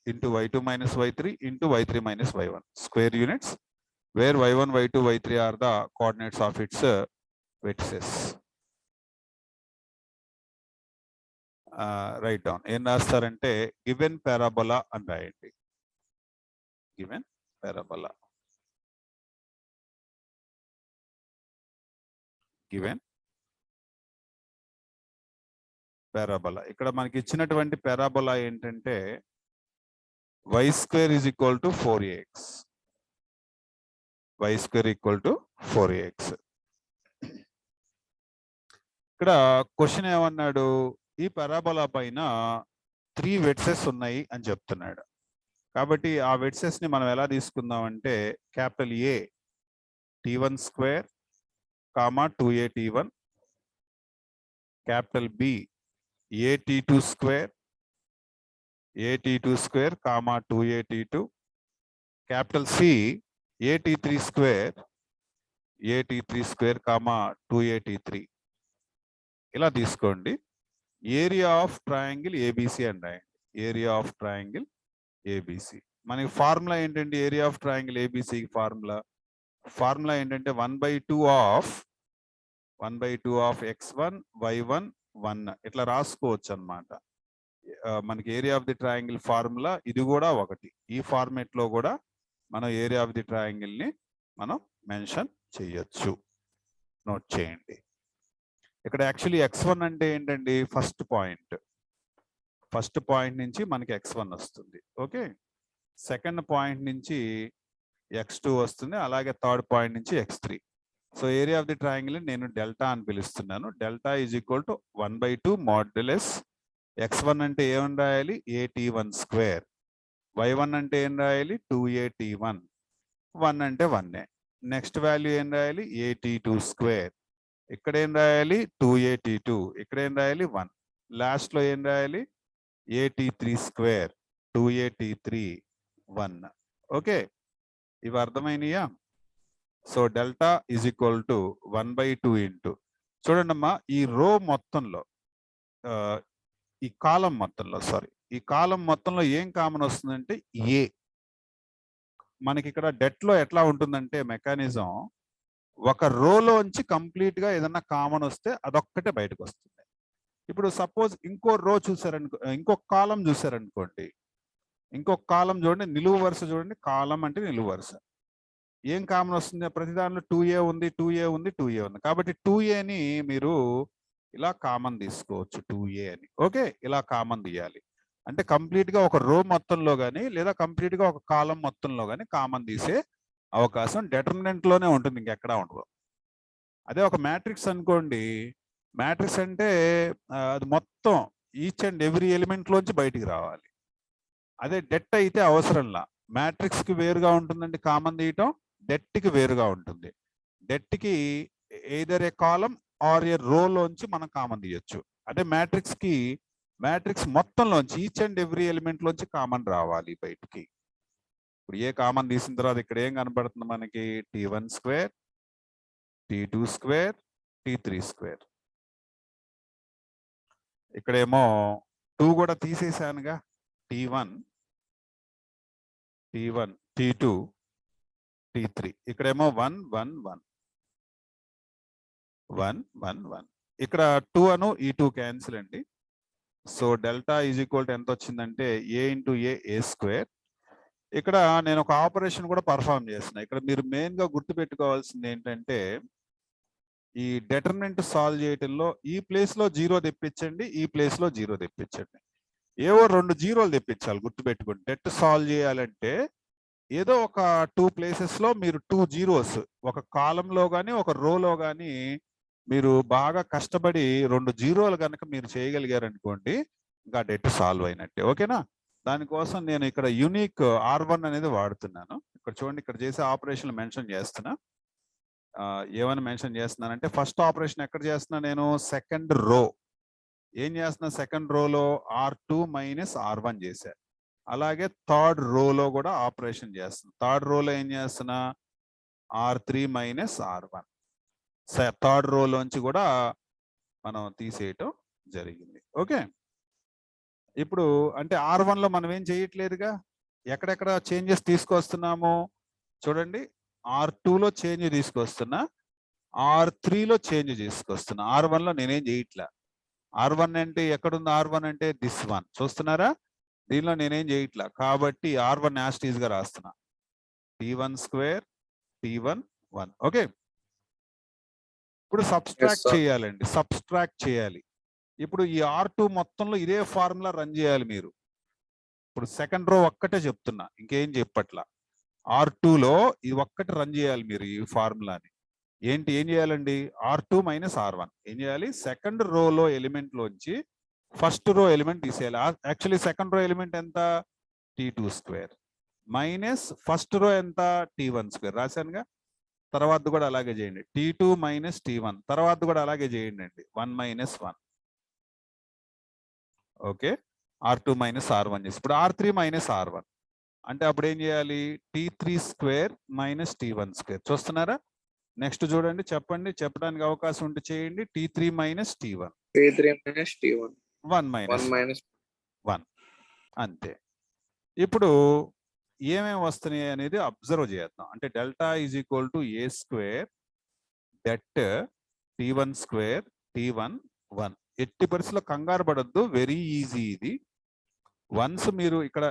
into y2 minus y3 into y3 minus y1 square units, where y1, y2, y3 are the coordinates of its vertices. Write down. ఏం రాస్తారంటే given parabola అని రాయండి. Given parabola. Given parabola. ఇక్కడ మనకి ఇచ్చినటువంటి parabola ఏంటంటే y square is equal to 4ax. y square equal to 4ax. ఇక్కడ question ఏమన్నాడు, ఈ పారాబోలా పైన 3 వెర్టిసెస్ ఉన్నాయి అని చెప్తున్నాడు. కాబట్టి ఆ వెర్టిసెస్ ని మనం ఎలా తీసుకుందాం అంటే capital A t1 square comma 2a t1, capital B a t2 square comma 2a t2, capital C a t3 square comma 2a t3. ఇలా తీసుకోండి. ఏరియా ఆఫ్ ట్రయాంగిల్ ఏబిసి అని రాయండి. Area of triangle ABC. మనకి formula ఏంటంటే area of triangle ABC formula ఏంటంటే 1/2 of x1 y1 1 ఇట్లా రాసుకోవచ్చు అన్నమాట. మనకి area of the triangle formula ఇది కూడా ఒకటి. ఈ ఫార్మేట్ లో కూడా మనం ఏరియా ఆఫ్ ది ట్రయాంగిల్ ని మనం మెన్షన్ చేయొచ్చు. నోట్ చేయండి. ఇక్కడ యాక్చువల్లీ x1 అంటే ఏంటండి, ఫస్ట్ పాయింట్ నుంచి మనకి x1 వస్తుంది. ఓకే, సెకండ్ పాయింట్ నుంచి x2 వస్తుంది, అలాగే థర్డ్ పాయింట్ నుంచి x3. So area of the triangle నేను డెల్టా అని పిలుస్తున్నాను. Delta is equal to 1/2 modulus x1 అంటే ఏమని రాయాలి, at1 స్క్వేర్, y1 అంటే ఏం రాయాలి 2at1, 1 అంటే 1. నెక్స్ట్ వాల్యూ ఏం రాయాలి at2 స్క్వేర్, ఇక్కడ ఏం రాయాలి 2at2, ఇక్కడ ఏం రాయాలి 1, లాస్ట్ లో ఏం రాయాలి at3 స్క్వేర్ 2at3 1. ఓకే, ఇవి అర్థమైనయా? So delta is equal to 1/2 into, చూడండి అమ్మా, ఈ రో మొత్తంలో ఈ కాలం మొత్తంలో ఏం కామన్ వస్తుందంటే ఏ. మనకి ఇక్కడ డెట్ లో ఎట్లా ఉంటుందంటే మెకానిజం, ఒక రోలోంచి కంప్లీట్ గా ఏదన్నా కామన్ వస్తే అదొక్కటే బయటకు వస్తుంది. ఇప్పుడు సపోజ్ ఇంకో రో ఇంకొక కాలం చూసారనుకోండి, ఇంకొక కాలం చూడండి, నిలువు వరుస చూడండి, కాలం అంటే నిలువు వరుస. ఏం కామన్ వస్తుంది, ప్రతి దానిలో 2a ఉంది, 2a ఉంది, 2a ఉంది. కాబట్టి 2aని మీరు ఇలా కామన్ తీసుకోవచ్చు, 2a అని. ఓకే, ఇలా కామన్ తీయాలి అంటే కంప్లీట్ గా ఒక రో మొత్తంలో కానీ లేదా కంప్లీట్ గా ఒక కాలం మొత్తంలో కానీ కామన్ తీసే అవకాశం డెటర్మినెంట్ లోనే ఉంటుంది, ఇంకెక్కడా ఉండదు. అదే ఒక మ్యాట్రిక్స్ అనుకోండి, మ్యాట్రిక్స్ అంటే అది మొత్తం ఈచ్ అండ్ ఎవ్రీ ఎలిమెంట్ లోంచి బయటికి రావాలి. అదే డెట్ అయితే అవసరంలా, మ్యాట్రిక్స్ కి వేరుగా ఉంటుందండి కామన్ తీయటం, డెట్ కి వేరుగా ఉంటుంది. డెట్ కి ఎయిదర్ ఏ కాలం ఆర్ ఏ రో లోంచి మనం కామన్ తీయొచ్చు. అదే మ్యాట్రిక్స్ మొత్తంలోంచి ఈచ్ అండ్ ఎవ్రీ ఎలిమెంట్ లోంచి కామన్ రావాలి బయటికి. ఇప్పుడు ఏ కామన్ తీసిన తర్వాత ఇక్కడ ఏం కనపడుతుంది మనకి, t1 square, t2 square, t3 square. ఇక్కడేమో 2 కూడా తీసేసానుగా, t1, t2, T3 ఇక్కడేమో 1 1 1 1 1 1 ఇక్కడ 2 అను ఈ 2 క్యాన్సిల్ అండి. So delta is equal to ఎంత వచ్చిందంటే a ఇంటూ ఏ స్క్వేర్. ఇక్కడ నేను ఒక ఆపరేషన్ కూడా పర్ఫామ్ చేస్తున్నా. ఇక్కడ మీరు మెయిన్ గా గుర్తుపెట్టుకోవాల్సింది ఏంటంటే ఈ డెటర్మినెంట్ సాల్వ్ చేయటంలో ఈ ప్లేస్ లో 0 తెప్పించండి, ఈ ప్లేస్ లో 0 తెప్పించండి. ఏవో 2 జీరోలు తెప్పించాలి గుర్తుపెట్టుకోండి. డెట్ సాల్వ్ చేయాలంటే ఏదో ఒక 2 ప్లేసెస్ లో మీరు 2 జీరోస్ ఒక కాలంలో కానీ ఒక రోలో కానీ మీరు బాగా కష్టపడి 2 జీరోలు కనుక మీరు చేయగలిగారు అనుకోండి, ఇంకా డెట్ సాల్వ్ అయినట్టే. ఓకేనా? దానికోసం నేను ఇక్కడ యూనిక్ R1 అనేది వాడుతున్నాను. ఇక్కడ చూడండి, ఇక్కడ చేసే ఆపరేషన్ మెన్షన్ చేస్తున్నా. ఏమని మెన్షన్ చేస్తున్నానంటే ఫస్ట్ ఆపరేషన్ ఎక్కడ చేస్తున్నా నేను సెకండ్ రో ఏం చేస్తున్నా, సెకండ్ రోలో R2 మైనస్ R1 చేశా. అలాగే థర్డ్ రోలో కూడా ఆపరేషన్ చేస్తున్నా. థర్డ్ రోలో ఏం చేస్తున్నా R3 మైనస్ R1. థర్డ్ రోలోంచి కూడా మనం తీసేయటం జరిగింది. ఓకే, ఇప్పుడు అంటే R1 లో మనం ఏం చేయట్లేదుగా, ఎక్కడెక్కడ చేంజెస్ తీసుకొస్తున్నాము చూడండి. R2 లో చేంజ్ తీసుకొస్తున్నా, R3 లో చేంజ్ తీసుకొస్తున్నా. R1 లో నేనేం చేయట్లా. R1 అంటే ఎక్కడుంది? R1 అంటే దిస్ వన్ చూస్తున్నారా, దీనిలో నేనేం చేయట్లా. కాబట్టి R1 యాస్టీజ్ గా రాస్తున్నా, T1 స్క్వేర్ T1 1. ఓకే, ఇప్పుడు సబ్స్ట్రాక్ట్ చేయాలండి, సబ్స్ట్రాక్ట్ చేయాలి. ఇప్పుడు ఈ R2 మొత్తంలో ఇదే ఫార్ములా రన్ చేయాలి మీరు. ఇప్పుడు సెకండ్ రో ఒక్కటే చెప్తున్నా, ఇంకేం చెప్పట్లా. R2 లో ఇది ఒక్కటి రన్ చేయాలి మీరు ఈ ఫార్ములాని. ఏంటి ఏం చేయాలండి? R2 మైనస్ R1 ఏం చేయాలి? సెకండ్ రోలో ఎలిమెంట్ లోంచి ఫస్ట్ రో ఎలిమెంట్ తీసేయాలి. యాక్చువల్లీ సెకండ్ రో ఎలిమెంట్ ఎంత? T2 square minus first row ఎంత? T1 square రాశానుగా. తర్వాత కూడా అలాగే చేయండి, T2 మైనస్ T1. తర్వాత కూడా అలాగే చేయండి అండి, 1 minus 1. Okay, R2 minus R1 చేసి ఇప్పుడు R3 మైనస్ R1 అంటే అప్పుడు ఏం చేయాలి? T3 square minus T1 square. చూస్తున్నారా? నెక్స్ట్ చూడండి, చెప్పండి, చెప్పడానికి అవకాశం ఉంటే చేయండి. T3 మైనస్ T1 1 మైనస్ 1 అంతే. ఇప్పుడు ఏమేమి వస్తున్నాయి అనేది అబ్జర్వ్ చేద్దాం. అంటే delta is equal to A square debt T1 square T1 1. ఎట్టి పరిస్థితుల్లో కంగారు పడద్దు, వెరీ ఈజీ ఇది. వన్స్ మీరు ఇక్కడ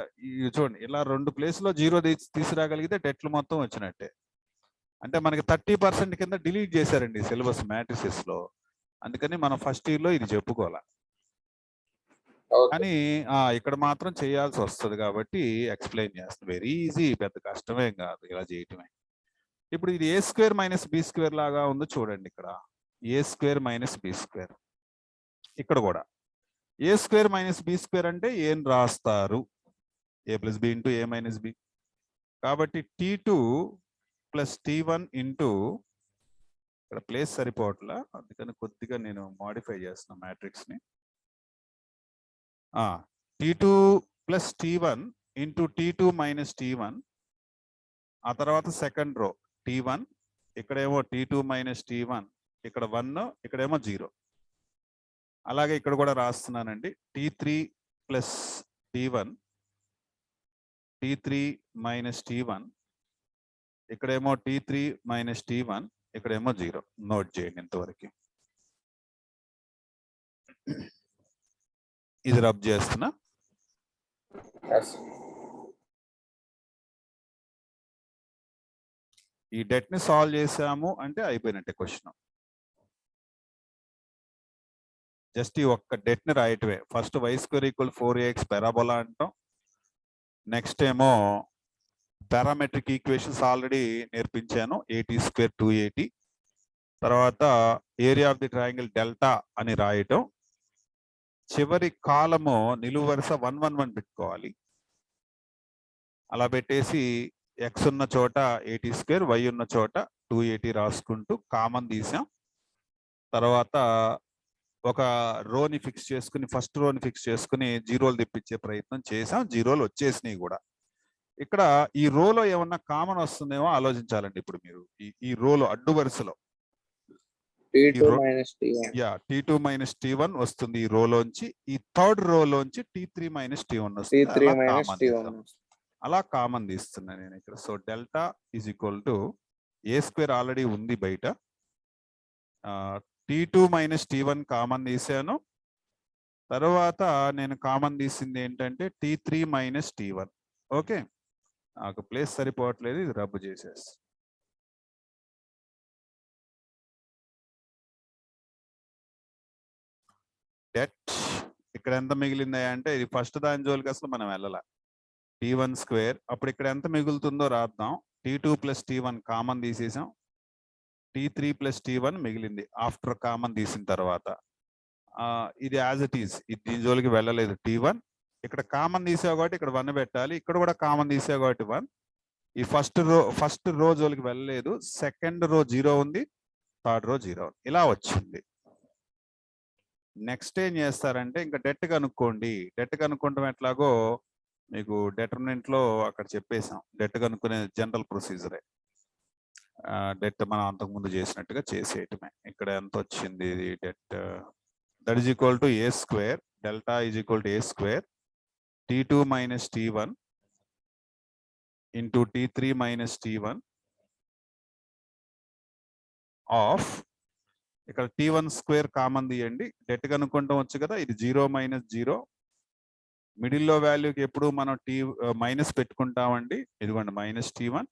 చూడండి, ఇలా 2 ప్లేస్లో 0 తీసుకురాగలిగితే డెట్లు మొత్తం వచ్చినట్టే. అంటే మనకి 30% కింద డిలీట్ చేశారండి సిలబస్ మ్యాట్రిసెస్ లో. అందుకని మనం ఫస్ట్ ఇయర్ లో ఇది చెప్పుకోవాలి. కానీ ఇక్కడ మాత్రం చేయాల్సి వస్తుంది కాబట్టి ఎక్స్ప్లెయిన్ చేస్తాను. వెరీ ఈజీ, పెద్ద కష్టమేం కాదు ఇలా చేయటమే. ఇప్పుడు ఇది ఏ స్క్వేర్ మైనస్ బి స్క్వేర్ లాగా ఉందో చూడండి. ఇక్కడ ఏ స్క్వేర్ మైనస్ బి స్క్వేర్, ఇక్కడ కూడా ఏ స్క్వేర్ మైనస్ బి స్క్వేర్ అంటే ఏం రాస్తారు? ఏ ప్లస్ బి ఇంటూ ఏ మైనస్ బి. కాబట్టి T2 ప్లస్ T1 ఇంటూ, ఇక్కడ ప్లేస్ సరిపోవట్లా అందుకని కొద్దిగా నేను మాడిఫై చేస్తున్నా మ్యాట్రిక్స్ ని. T2 plus T1 into T2 minus T1. ఆ తర్వాత సెకండ్ రో T1, ఇక్కడేమో T2 మైనస్ T1, ఇక్కడ 1, ఇక్కడేమో 0. అలాగే ఇక్కడ కూడా రాస్తున్నానండి, T3 plus T1, T3 minus T1, ఇక్కడేమో T3 మైనస్ T1, ఇక్కడేమో 0. నోట్ చేయండి ఇంతవరకు. ఇది రబ్ చేస్తున్నా. ఈ డెట్ ని సాల్వ్ చేసాము అంటే అయిపోయినట్టే క్వశ్చన్. జస్ట్ ఈ ఒక్క డెట్ ని రాయటమే. First y square equal 4ax parabola అంటాం. నెక్స్ట్ ఏమో పారామెట్రిక్ ఈక్వేషన్స్ ఆల్రెడీ నేర్పించాను, AT స్క్వేర్ 2AT. తర్వాత area of the triangle delta అని రాయటం. చివరి కాలము నిలువు వరుస 1 1 1 పెట్టుకోవాలి. అలా పెట్టేసి x ఉన్న చోట AT స్క్వేర్, y ఉన్న చోట 2AT రాసుకుంటూ కామన్ తీసాం. తర్వాత ఒక రోని ఫిక్స్ చేసుకుని, ఫస్ట్ రోని ఫిక్స్ చేసుకుని జీరోలు తెప్పించే ప్రయత్నం చేసాం. జీరోలు వచ్చేసినాయి కూడా. ఇక్కడ ఈ రోలో ఏమన్నా కామన్ వస్తుందేమో ఆలోచించాలండి. ఇప్పుడు మీరు ఈ రోలో అడ్డు వరుసలో T2 మైనస్ T1 వస్తుంది ఈ రోలోంచి. ఈ థర్డ్ రోలోంచి T3 మైనస్ T1 వస్తుంది. అలా కామన్ తీస్తున్నా నేను ఇక్కడ. So delta is equal to A square already ఉంది బయట, T2 మైనస్ T1 కామన్ తీసాను. తర్వాత నేను కామన్ తీసింది ఏంటంటే T3 మైనస్ T1. ఓకే, నాకు ప్లేస్ సరిపోవట్లేదు, ఇది రబ్ చేసేసి. డెట్ ఇక్కడ ఎంత మిగిలిందా అంటే ఇది ఫస్ట్ దాని జోలికి అసలు మనం వెళ్ళాల. T1 స్క్వేర్, అప్పుడు ఇక్కడ ఎంత మిగులుతుందో రాద్దాం. T2 ప్లస్ T1 కామన్ తీసేసాం, T3 ప్లస్ T1 మిగిలింది ఆఫ్టర్ కామన్ తీసిన తర్వాత. ఇది యాజ్ ఇట్ ఈస్, ఇది దీని జోలికి వెళ్ళలేదు. T1 ఇక్కడ కామన్ తీసావు కాబట్టి ఇక్కడ 1 పెట్టాలి, ఇక్కడ కూడా కామన్ తీసావు కాబట్టి 1. ఈ ఫస్ట్ రో జోలికి వెళ్ళలేదు, సెకండ్ రో 0 ఉంది, థర్డ్ రో 0 ఉంది, ఇలా వచ్చింది. నెక్స్ట్ ఏం చేస్తారంటే ఇంకా డెట్ కనుక్కోండి. డెట్ కనుక్కోవడం ఎట్లాగో మీకు డెటర్మినెంట్ లో అక్కడ చెప్పేసాం. డెట్ కనుక్కునే జనరల్ ప్రొసీజరే. డెట్ మనం అంతకుముందు చేసినట్టుగా చేసేయటమే. ఇక్కడ ఎంత వచ్చింది det, that is equal to A square, delta is equal to A square T2 minus T1 into T3 minus T1 of, ఇక్కడ T1 స్క్వేర్ కామన్ తీయండి, డెట్ కనుక్కుంటాం వచ్చు కదా, ఇది 0 మైనస్ 0. మిడిల్లో వాల్యూకి ఎప్పుడు మనం మైనస్ పెట్టుకుంటామండి. ఇదిగోండి మైనస్ T1,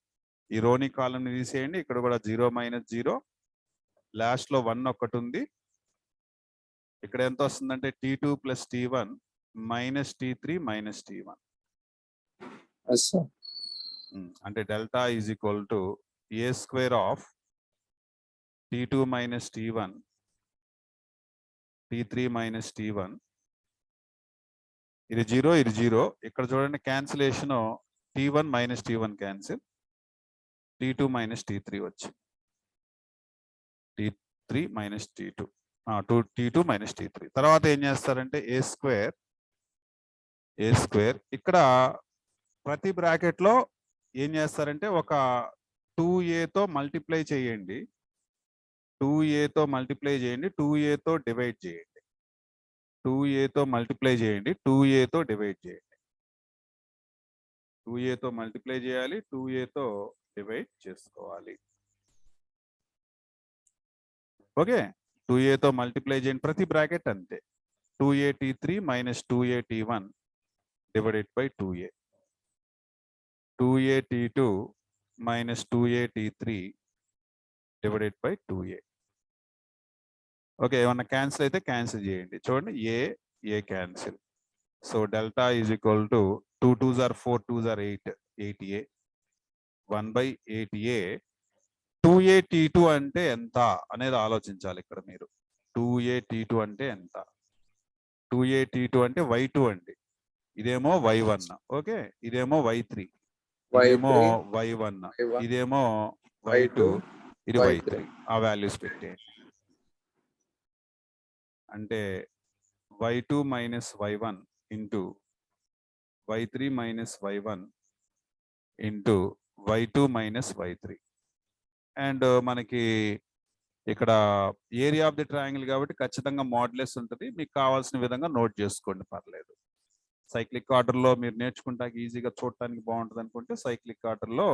ఈ రోని కాలమ్ని తీసేయండి, ఇక్కడ కూడా 0 మైనస్ 0, లాస్ట్ లో 1 ఒకటి ఉంది. ఇక్కడ ఎంత వస్తుందంటే T2 plus T1 minus T3 minus T1. అంటే delta is equal to A square of T2 minus T1 T3 minus T1. ఇది 0, ఇది 0. ఇక్కడ చూడండి cancellation, T1 minus T1 cancel, T2 minus T3 వచ్చి T3 minus T2, T2 minus T3. తర్వాత ఏం చేస్తారంటే ఏ square ఇక్కడ ప్రతి బ్రాకెట్ లో ఏం చేస్తారంటే ఒక 2aతో మల్టిప్లై చేయండి, 2aతో మల్టిప్లై చేయండి, 2aతో డివైడ్ చేయండి, 2aతో మల్టిప్లై చేయండి, 2aతో డివైడ్ చేయండి. 2aతో మల్టిప్లై చేయాలి, 2aతో డివైడ్ చేసుకోవాలి. ఓకే, 2aతో మల్టిప్లై చేయండి ప్రతి బ్రాకెట్ అంతే. 2a T3 minus 2a T1 divided by 2a, 2a T2 minus 2a T3 divided by 2a. Okay, ఏమన్నా క్యాన్సిల్ అయితే క్యాన్సిల్ చేయండి. చూడండి ఏ cancel. So delta is equal to 2 2s are 4 2s are 8, 8a 1 by 8a. 2a T2 అంటే ఎంత అనేది ఆలోచించాలి ఇక్కడ మీరు. 2a T2 అంటే ఎంత? 2a T2 అంటే y2 అండి, ఇదేమో y1. ఓకే, ఇదేమో y3, ఇదేమో y1, ఇదేమో y2, ఇది y3. ఆ వాల్యూస్ పెట్టేయండి. అంటే y2 minus y1 into y3 minus y1 into y2 minus y3. And మనకి ఇక్కడ ఏరియా ఆఫ్ ది ట్రయాంగిల్ కాబట్టి ఖచ్చితంగా మోడ్యులస్ ఉంటుంది. మీకు కావాల్సిన విధంగా నోట్ చేసుకోండి, పర్లేదు. సైక్లిక్ ఆర్డర్లో మీరు నేర్చుకుంటానికి ఈజీగా చూడటానికి బాగుంటుంది అనుకుంటే సైక్లిక్ ఆర్డర్లో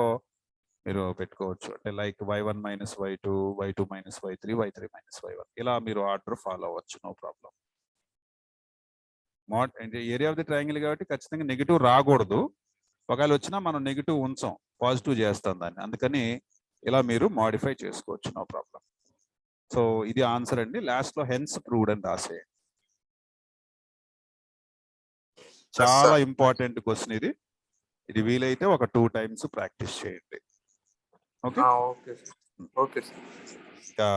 మీరు పెట్టుకోవచ్చు. అంటే like y1 minus y2, y2 minus y3, y3 minus y1, ఇలా మీరు ఆర్డర్ ఫాలో అవ్వచ్చు, నో ప్రాబ్లం. అంటే ఏరియా ఆఫ్ ది ట్రయాంగిల్ కాబట్టి ఖచ్చితంగా నెగిటివ్ రాకూడదు. ఒకవేళ వచ్చినా మనం నెగిటివ్ ఉంచాం, పాజిటివ్ చేస్తాం దాన్ని, అందుకని ఇలా మీరు మాడిఫై చేసుకోవచ్చు, నో ప్రాబ్లం. సో ఇది ఆన్సర్ అండి. లాస్ట్ లో హెన్స్ ప్రూవ్డ్ అని రాసేయండి. చాలా ఇంపార్టెంట్ క్వశ్చన్ ఇది. ఇది వీలైతే ఒక 2 times ప్రాక్టీస్ చేయండి. Okay, okay sir. ఇంకా